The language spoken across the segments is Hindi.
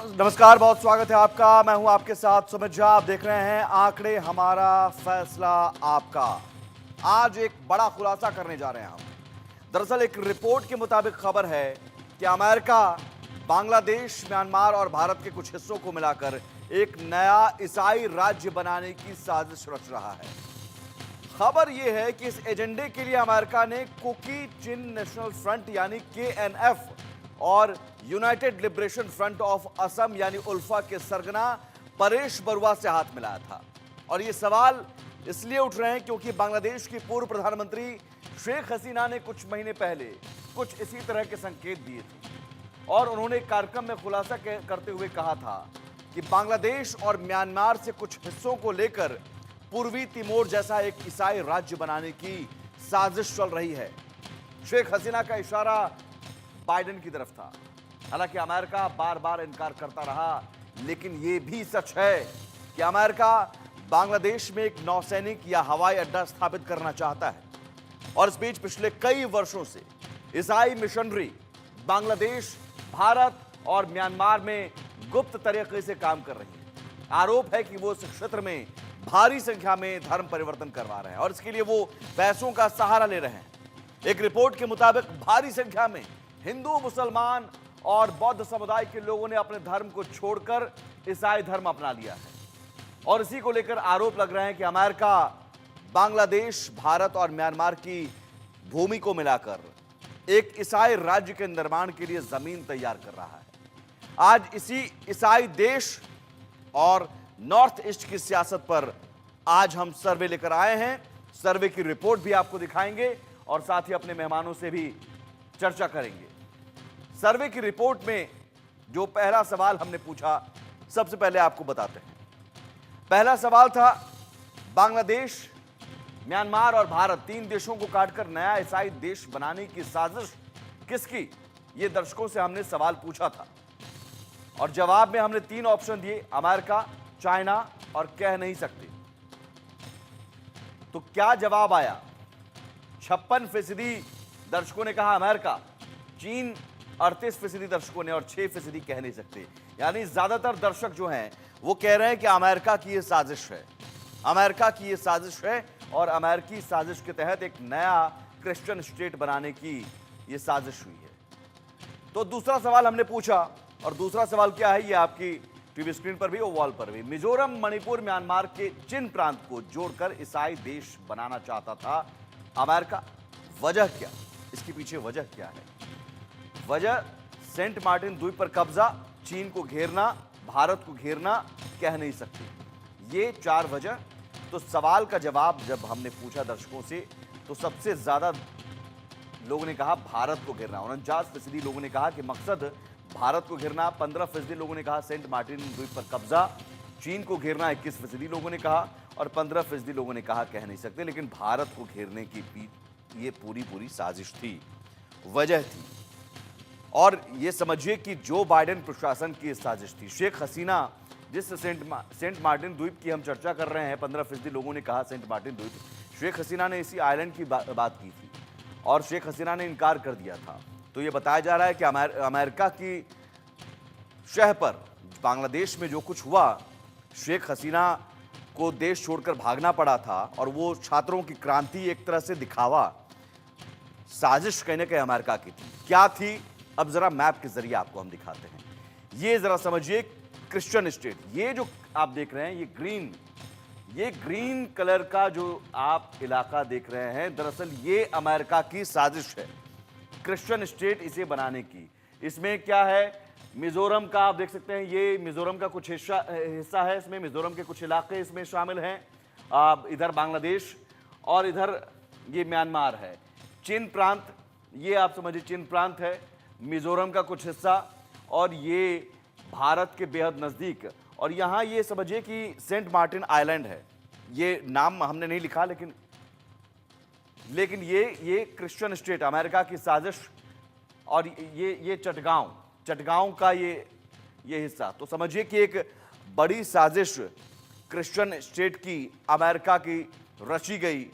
नमस्कार, बहुत स्वागत है आपका। मैं हूं आपके साथ सुमित झा। आप देख रहे हैं आंकड़े हमारा फैसला आपका। आज एक बड़ा खुलासा करने जा रहे हैं हम। दरअसल एक रिपोर्ट के मुताबिक खबर है कि अमेरिका बांग्लादेश, म्यांमार और भारत के कुछ हिस्सों को मिलाकर एक नया ईसाई राज्य बनाने की साजिश रच रहा है। खबर यह है कि इस एजेंडे के लिए अमेरिका ने कुकी चिन नेशनल फ्रंट यानी KNF और United liberation front of Assam यानी उल्फा के सरगना परेश बरुआ से हाथ मिलाया था। और ये सवाल इसलिए उठ रहे हैं क्योंकि बांग्लादेश की पूर्व प्रधानमंत्री शेख हसीना ने कुछ महीने पहले कुछ इसी तरह के संकेत दिए थे और उन्होंने कार्यक्रम में खुलासा करते हुए कहा था कि बांग्लादेश और म्यांमार से कुछ हिस्सों को लेकर पूर्वी तिमोर जैसा एक ईसाई राज्य बनाने की साजिश चल रही है। शेख हसीना का इशारा बाइडेन की तरफ था। हालांकि अमेरिका बार बार इनकार करता रहा, लेकिन यह भी सच है कि अमेरिका बांग्लादेश में एक नौसैनिक या हवाई अड्डा स्थापित करना चाहता है। और इस बीच पिछले कई वर्षों से ईसाई मिशनरी बांग्लादेश, भारत और म्यांमार में गुप्त तरीके से काम कर रही है। आरोप है कि वो इस क्षेत्र में भारी संख्या में धर्म परिवर्तन करवा रहे हैं और इसके लिए वो पैसों का सहारा ले रहे हैं। एक रिपोर्ट के मुताबिक भारी संख्या में हिंदू, मुसलमान और बौद्ध समुदाय के लोगों ने अपने धर्म को छोड़कर ईसाई धर्म अपना लिया है। और इसी को लेकर आरोप लग रहे हैं कि अमेरिका बांग्लादेश, भारत और म्यांमार की भूमि को मिलाकर एक ईसाई राज्य के निर्माण के लिए जमीन तैयार कर रहा है। आज इसी ईसाई देश और नॉर्थ ईस्ट की सियासत पर आज हम सर्वे लेकर आए हैं। सर्वे की रिपोर्ट भी आपको दिखाएंगे और साथ ही अपने मेहमानों से भी चर्चा करेंगे। सर्वे की रिपोर्ट में जो पहला सवाल हमने पूछा, सबसे पहले आपको बताते हैं। पहला सवाल था, बांग्लादेश, म्यांमार और भारत, तीन देशों को काटकर नया ईसाई देश बनाने की साजिश किसकी? यह दर्शकों से हमने सवाल पूछा था और जवाब में हमने तीन ऑप्शन दिए, अमेरिका, चाइना और कह नहीं सकते। तो क्या जवाब आया? 56% दर्शकों ने कहा अमेरिका, चीन 38% दर्शकों ने और 6% कह नहीं सकते। यानी ज्यादातर दर्शक जो हैं वो कह रहे हैं कि अमेरिका की यह साजिश है, अमेरिका की यह साजिश है और अमेरिकी साजिश के तहत एक नया क्रिश्चियन स्टेट बनाने की यह साजिश हुई है। तो दूसरा सवाल हमने पूछा और दूसरा सवाल क्या है, ये आपकी टीवी स्क्रीन पर भी और वॉल पर भी। मिजोरम, मणिपुर, म्यांमार के चिन प्रांत को जोड़कर ईसाई देश बनाना चाहता था अमेरिका। वजह क्या? इसके पीछे वजह क्या है? वजह सेंट मार्टिन द्वीप पर कब्जा, चीन को घेरना, भारत को घेरना, कह नहीं सकते। ये चार वजह। तो सवाल का जवाब जब हमने पूछा दर्शकों से तो सबसे ज्यादा लोगों ने कहा भारत को घेरना। 49% लोगों ने कहा कि मकसद भारत को घेरना, 15% लोगों ने कहा सेंट मार्टिन द्वीप पर कब्जा, चीन को घेरना 21% लोगों ने कहा और 15% लोगों ने कहा कह नहीं सकते। लेकिन भारत को घेरने की ये पूरी साजिश थी, वजह थी। और ये समझिए कि जो बाइडेन प्रशासन की साजिश थी। शेख हसीना, जिस सेंट मार्टिन द्वीप की हम चर्चा कर रहे हैं, 15% लोगों ने कहा सेंट मार्टिन द्वीप, शेख हसीना ने इसी आइलैंड की बात की थी और शेख हसीना ने इनकार कर दिया था। तो ये बताया जा रहा है कि अमेरिका की शह पर बांग्लादेश में जो कुछ हुआ, शेख हसीना को देश छोड़कर भागना पड़ा था और वो छात्रों की क्रांति एक तरह से दिखावा, साजिश कहीं ना कहीं अमेरिका की थी। क्या थी? अब जरा मैप के जरिए आपको हम दिखाते हैं। ये जरा समझिए, क्रिश्चियन स्टेट, ये जो आप देख रहे हैं, ये ग्रीन कलर का जो आप इलाका देख रहे हैं, दरअसल ये अमेरिका की साजिश है क्रिश्चियन स्टेट इसे बनाने की। इसमें क्या है, मिजोरम का आप देख सकते हैं, ये मिजोरम का कुछ हिस्सा है, इसमें मिजोरम के कुछ इलाके इसमें शामिल हैं। इधर बांग्लादेश और इधर ये म्यांमार है। चिन प्रांत, ये आप समझिए चिन प्रांत है, मिजोरम का कुछ हिस्सा और ये भारत के बेहद नजदीक। और यहां ये समझिए कि सेंट मार्टिन आइलैंड है। ये नाम हमने नहीं लिखा, लेकिन ये क्रिश्चियन स्टेट, अमेरिका की साजिश। और ये चटगांव का ये हिस्सा। तो समझिए कि एक बड़ी साजिश क्रिश्चियन स्टेट की अमेरिका की रची गई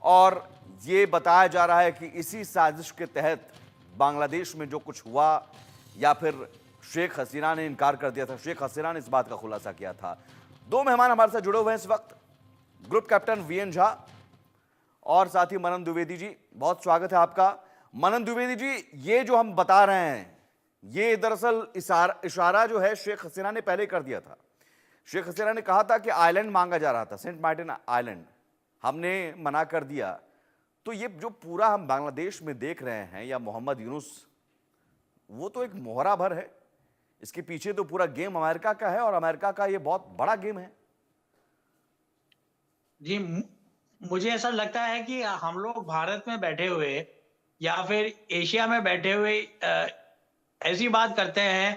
और ये बताया जा रहा है कि इसी साजिश के तहत बांग्लादेश में जो कुछ हुआ या फिर शेख हसीना ने इनकार कर दिया था। शेख हसीना ने इस बात का खुलासा किया था। दो मेहमान हमारे साथ जुड़े हुए हैं इस वक्त, ग्रुप कैप्टन वीएन झा और साथ ही मनन द्विवेदी जी। बहुत स्वागत है आपका। मनन द्विवेदी जी, ये जो हम बता रहे हैं ये दरअसल इशारा जो है शेख हसीना ने पहले कर दिया था। शेख हसीना ने कहा था कि आइलैंड मांगा जा रहा था, सेंट मार्टिन आइलैंड, हमने मना कर दिया। तो ये जो पूरा हम बांग्लादेश में देख रहे हैं या मोहम्मद यूनुस, वो तो एक मोहरा भर है। इसके पीछे तो पूरा गेम अमेरिका का है और अमेरिका का ये बहुत बड़ा गेम है। जी, मुझे ऐसा लगता है कि हम लोग भारत में बैठे हुए या फिर एशिया में बैठे हुए ऐसी बात करते हैं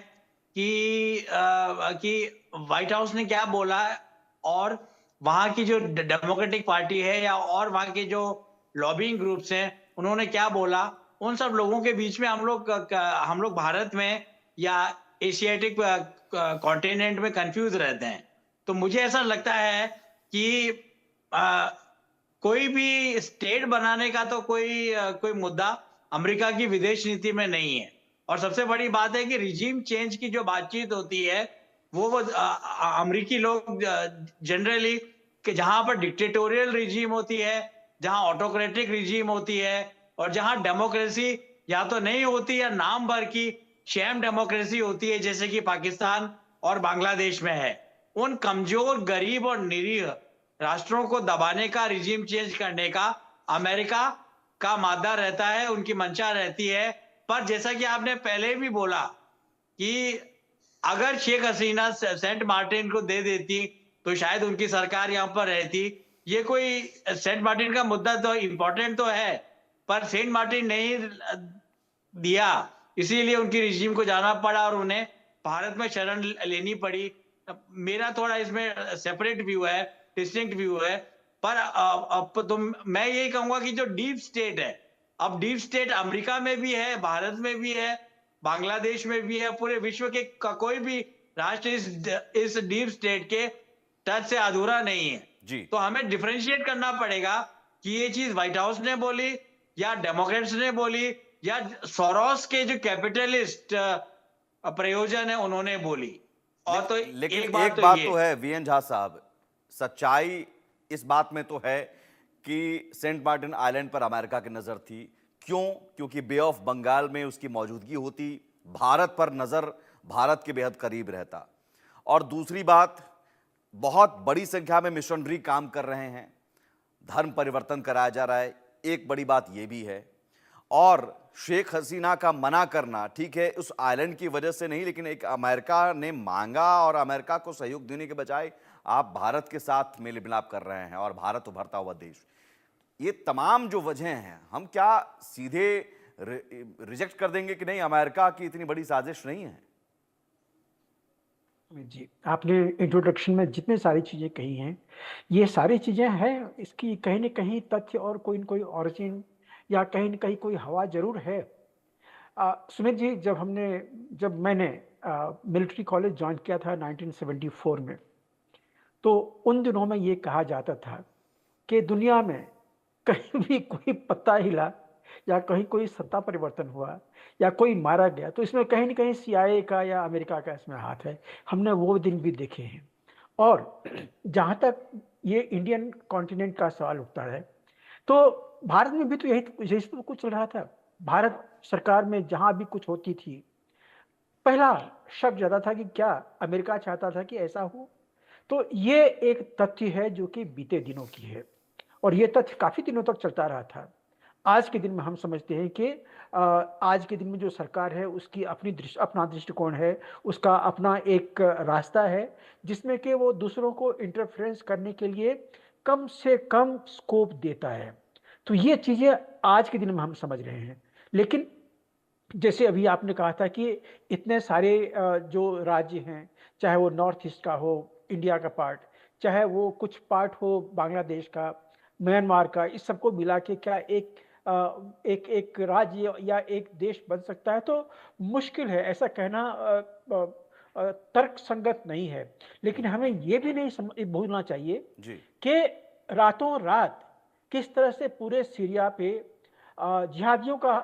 कि व्हाइट हाउस ने क्या बोला और वहां की जो डेमोक्रेटिक पार्टी है या और वहां के जो लॉबिंग ग्रुप्स हैं उन्होंने क्या बोला, उन सब लोगों के बीच में हम लोग भारत में या एशियाटिक कॉन्टिनेंट में कंफ्यूज रहते हैं। तो मुझे ऐसा लगता है कि कोई भी स्टेट बनाने का तो कोई मुद्दा अमेरिका की विदेश नीति में नहीं है। और सबसे बड़ी बात है कि रिजीम चेंज की जो बातचीत होती है वो अमेरिकी लोग जनरली कि जहां पर डिक्टेटोरियल रिजीम होती है, जहां ऑटोक्रेटिक रिजीम होती है और जहां डेमोक्रेसी या तो नहीं होती या नाम भर की शैम डेमोक्रेसी होती है, जैसे कि पाकिस्तान और बांग्लादेश में है, उन कमजोर, गरीब और निरीह राष्ट्रों को दबाने का, रिजीम चेंज करने का अमेरिका का मादा रहता है, उनकी मंशा रहती है। पर जैसा कि आपने पहले भी बोला कि अगर शेख हसीना सेंट मार्टिन को दे देती तो शायद उनकी सरकार यहां पर रहती। ये कोई सेंट मार्टिन का मुद्दा तो इंपॉर्टेंट तो है, पर सेंट मार्टिन नहीं दिया, इसीलिए उनकी रिजीम को जाना पड़ा और उन्हें भारत में शरण लेनी पड़ी। मेरा थोड़ा इसमें सेपरेट व्यू है, डिस्टिंक्ट व्यू है। पर अब तो मैं यही कहूंगा कि जो डीप स्टेट है, अब डीप स्टेट अमेरिका में भी है, भारत में भी है, बांग्लादेश में भी है, पूरे विश्व के कोई भी राष्ट्र इस डीप स्टेट के टच से अधूरा नहीं है जी। तो हमें डिफरेंशिएट करना पड़ेगा कि ये चीज व्हाइट हाउस ने बोली या डेमोक्रेट्स ने बोली या सोरोस के जो कैपिटलिस्ट प्रयोजन है उन्होंने बोली। और तो लेकिन एक बात एक बात ये तो है वीएन झा साहब, सच्चाई इस बात में तो है कि सेंट मार्टिन आइलैंड पर अमेरिका की नजर थी। क्यों? क्योंकि बे ऑफ बंगाल में उसकी मौजूदगी होती, भारत पर नजर, भारत के बेहद करीब रहता। और दूसरी बात, बहुत बड़ी संख्या में मिशनरी काम कर रहे हैं, धर्म परिवर्तन कराया जा रहा है, एक बड़ी बात यह भी है। और शेख हसीना का मना करना, ठीक है, उस आइलैंड की वजह से नहीं, लेकिन एक अमेरिका ने मांगा और अमेरिका को सहयोग देने के बजाय आप भारत के साथ मेल मिलाप कर रहे हैं और भारत उभरता हुआ देश। ये तमाम जो वजह हैं, हम क्या सीधे रिजेक्ट कर देंगे कि नहीं, अमेरिका की इतनी बड़ी साजिश नहीं है? जी, आपने इंट्रोडक्शन में जितनी सारी चीज़ें कही हैं, ये सारी चीज़ें हैं, इसकी कहीं न कहीं तथ्य और कोई न कोई ओरिजिन या कहीं न कहीं कोई हवा ज़रूर है। सुमित जी, जब मैंने मिलिट्री कॉलेज जॉइन किया था 1974 में, तो उन दिनों में ये कहा जाता था कि दुनिया में कहीं भी कोई पत्ता हिला या कहीं कोई सत्ता परिवर्तन हुआ या कोई मारा गया तो इसमें कहीं न कहीं सीआईए का या अमेरिका का इसमें हाथ है। हमने वो दिन भी देखे हैं। और जहाँ तक ये इंडियन कॉन्टिनेंट का सवाल उठता है, तो भारत में भी तो यही तो कुछ चल रहा था। भारत सरकार में जहाँ भी कुछ होती थी, पहला शक ज़्यादा था कि क्या अमेरिका चाहता था कि ऐसा हो? तो ये एक तथ्य है जो कि बीते दिनों की है और ये तथ्य काफ़ी दिनों तक चलता रहा था। आज के दिन में हम समझते हैं कि आज के दिन में जो सरकार है उसकी अपना दृष्टिकोण है, उसका अपना एक रास्ता है जिसमें कि वो दूसरों को इंटरफेरेंस करने के लिए कम से कम स्कोप देता है। तो ये चीज़ें आज के दिन में हम समझ रहे हैं। लेकिन जैसे अभी आपने कहा था कि इतने सारे जो राज्य हैं, चाहे वो नॉर्थ ईस्ट का हो, इंडिया का पार्ट, चाहे वो कुछ पार्ट हो बांग्लादेश का, म्यांमार का, इस सबको मिला के क्या एक राज्य या एक देश बन सकता है? तो मुश्किल है, ऐसा कहना तर्क संगत नहीं है। लेकिन हमें ये भी नहीं भूलना चाहिए जी। कि रातों रात किस तरह से पूरे सीरिया पे जिहादियों का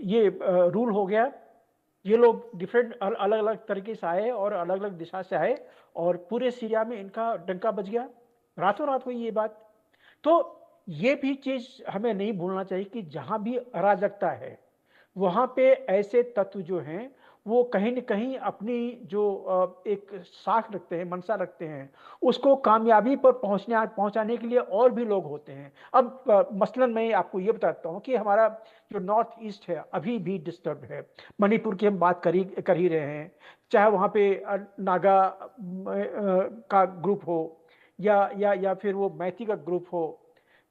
ये रूल हो गया, ये लोग डिफरेंट अलग-अलग तरीके से आए और अलग-अलग दिशा से आए और पूरे सीरिया में इनका डंका बज गया। रातों-रात हुई ये बात। तो ये भी चीज़ हमें नहीं भूलना चाहिए कि जहाँ भी अराजकता है, वहाँ पे ऐसे तत्व जो हैं, वो कहीं न कहीं अपनी जो एक साख रखते हैं, मंशा रखते हैं, उसको कामयाबी पर पहुँचाने के लिए और भी लोग होते हैं। अब मसलन मैं आपको ये बताता हूँ कि हमारा जो नॉर्थ ईस्ट है, अभी भी डिस्टर्ब है। मणिपुर की हम बात कर ही रहे हैं, चाहे वहाँ पे नागा का ग्रुप हो या फिर वो मैती का ग्रुप हो।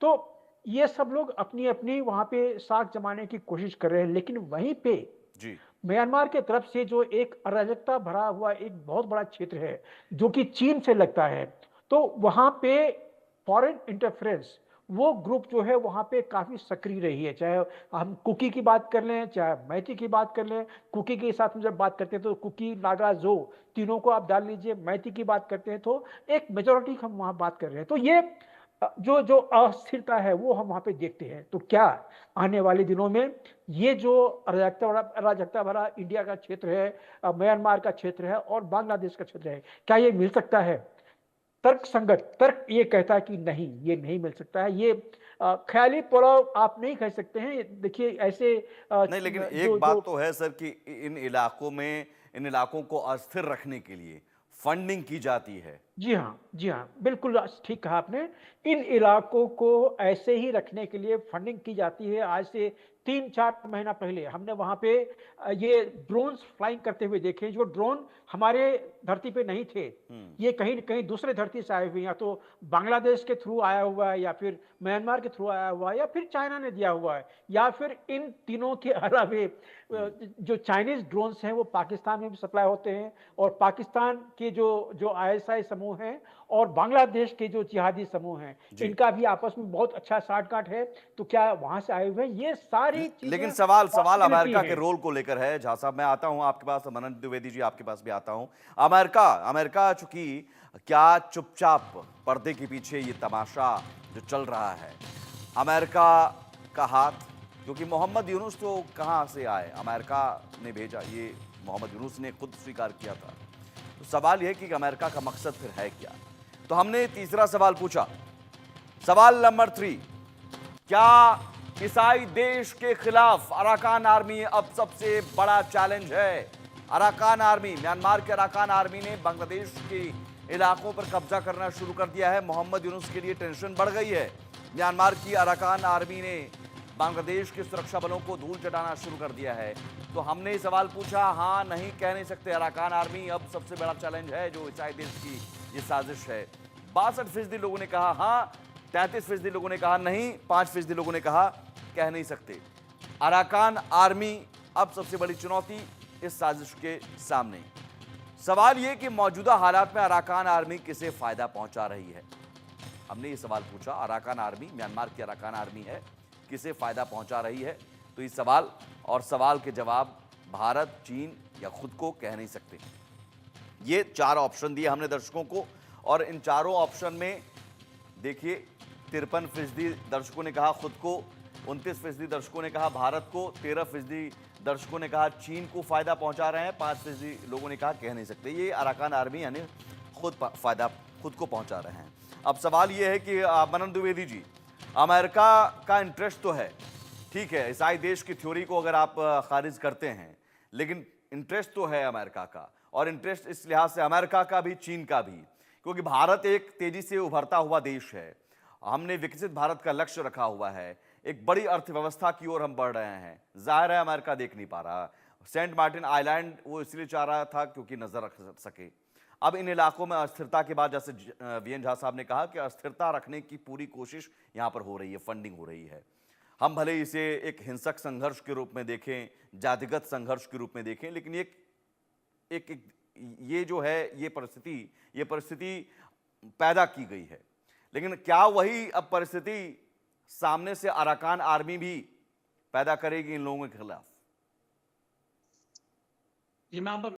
तो ये सब लोग अपनी-अपनी वहाँ पे साख जमाने की कोशिश कर रहे हैं, लेकिन वहीं पे जी। म्यांमार के तरफ से जो एक अराजकता भरा हुआ एक बहुत बड़ा क्षेत्र है, जो कि चीन से लगता है, तो वहाँ पे फॉरेन इंटरफेरेंस वो ग्रुप जो है वहाँ पे काफ़ी सक्रिय रही है। चाहे हम कुकी की बात कर लें, चाहे मैती की बात कर लें। कुकी के साथ में जब बात करते हैं तो कुकी, नागा, ज़ो तीनों को आप डाल लीजिए। मैती की बात करते हैं तो एक मेजॉरिटी हम वहाँ बात कर रहे हैं। तो ये जो जो अस्थिरता है वो हम वहाँ पे देखते हैं। तो क्या आने वाले दिनों में ये जो अराजकता भरा इंडिया का क्षेत्र है, म्यांमार का क्षेत्र है और बांग्लादेश का क्षेत्र है, क्या ये मिल सकता है? तर्क ये कहता है कि नहीं, ये नहीं मिल सकता है। ये ख़याली पुलाव आप नहीं कह सकते हैं। देखिए ऐसे नहीं, लेकिन न एक जो बात जो तो है सर कि इन इलाकों को अस्थिर रखने के लिए फंडिंग की जाती है। जी हाँ, बिल्कुल ठीक कहा आपने। इन इलाकों को ऐसे ही रखने के लिए फंडिंग की जाती है। आज से 3-4 महीना पहले हमने वहाँ पे ये ड्रोन्स फ्लाइंग करते हुए देखे, जो ड्रोन हमारे धरती पे नहीं थे। ये कहीं न कहीं दूसरे धरती से आए हुए हैं, या तो बांग्लादेश के थ्रू आया हुआ है, या फिर म्यांमार के थ्रू आया हुआ है, या फिर चाइना ने दिया हुआ है, या फिर इन तीनों के अलावे जो चाइनीज़ ड्रोन्स हैं, वो पाकिस्तान में भी सप्लाई होते हैं। और पाकिस्तान के जो आईएसआई समूह हैं और बांग्लादेश के जो जिहादी समूह हैं, जी। इनका भी आपस में बहुत अच्छा साठ-गांठ है। तो क्या वहाँ से आए हुए हैं? ये सारी लेकिन चीज़ें सवाल सवाल पॉसिबिलिटी अमेरिका के हैं। रोल को लेकर है। झा साहब, मैं आता हूं आपके पास, मनन द्विवेदी जी आपके पास भी आता हूं। अमेरिका अमेरिका चूंकि क्या चुपचाप पर्दे के पीछे ये तमाशा जो चल रहा है, अमेरिका का हाथ, क्योंकि मोहम्मद यूनुस तो कहां से आए, अमेरिका ने भेजा, ये मोहम्मद यूनुस ने खुद स्वीकार किया था। तो सवाल यह कि अमेरिका का मकसद फिर है क्या। तो हमने तीसरा सवाल पूछा, सवाल नंबर 3, क्या ईसाई देश के खिलाफ अराकान आर्मी अब सबसे बड़ा चैलेंज है। अराकान आर्मी, म्यांमार के अराकान आर्मी ने बांग्लादेश के इलाकों पर कब्जा करना शुरू कर दिया है। मोहम्मद यूनुस के लिए टेंशन बढ़ गई है। म्यांमार की अराकान आर्मी ने बांग्लादेश के सुरक्षा बलों को धूल चटाना शुरू कर दिया है। तो हमने ये सवाल पूछा, हाँ नहीं कह नहीं सकते, अराकान आर्मी अब सबसे बड़ा चैलेंज है जो ईसाई देश की ये साजिश है। 62% लोगों ने कहा हाँ, 33% लोगों ने कहा नहीं, 5% लोगों ने कहा कह नहीं सकते। अराकान आर्मी अब सबसे बड़ी चुनौती इस साजिश के सामने। सवाल यह कि मौजूदा हालात में अराकान आर्मी किसे फायदा पहुंचा रही है। हमने ये सवाल पूछा, अराकान आर्मी, म्यांमार की अराकान आर्मी है, किसे फायदा पहुंचा रही है। तो ये सवाल और सवाल के जवाब भारत, चीन या खुद को कह नहीं सकते। ये 4 ऑप्शन दिए हमने दर्शकों को, और इन चारों ऑप्शन में देखिए 53% दर्शकों ने कहा खुद को, 29% दर्शकों ने कहा भारत को, 13% दर्शकों ने कहा चीन को फायदा पहुंचा रहे हैं, 5% लोगों ने कहा कह नहीं सकते। ये अराकान आर्मी यानी खुद को पहुंचा रहे हैं। अब सवाल ये है कि मनन द्विवेदी जी, अमेरिका का इंटरेस्ट तो है, ठीक है, ईसाई देश की थ्योरी को अगर आप खारिज करते हैं, लेकिन इंटरेस्ट तो है अमेरिका का, और इंटरेस्ट इस लिहाज से अमेरिका का भी, चीन का भी, क्योंकि भारत एक तेजी से उभरता हुआ देश है। हमने विकसित भारत का लक्ष्य रखा हुआ है, एक बड़ी अर्थव्यवस्था की ओर हम बढ़ रहे हैं। जाहिर है अमेरिका देख नहीं पा रहा। सेंट मार्टिन आइलैंड वो इसलिए चाह रहा था क्योंकि नजर रख सके। अब इन इलाकों में अस्थिरता के बाद, जैसे वीएन झा साहब ने कहा कि अस्थिरता रखने की पूरी कोशिश यहां पर हो रही है, फंडिंग हो रही है। हम भले इसे एक हिंसक संघर्ष के रूप में देखें, जातिगत संघर्ष के रूप में देखें, लेकिन ये जो है ये परिस्थिति पैदा की गई है। लेकिन क्या वही अब परिस्थिति सामने से अराकान आर्मी भी पैदा करेगी इन लोगों के खिलाफ? जी, मैं आप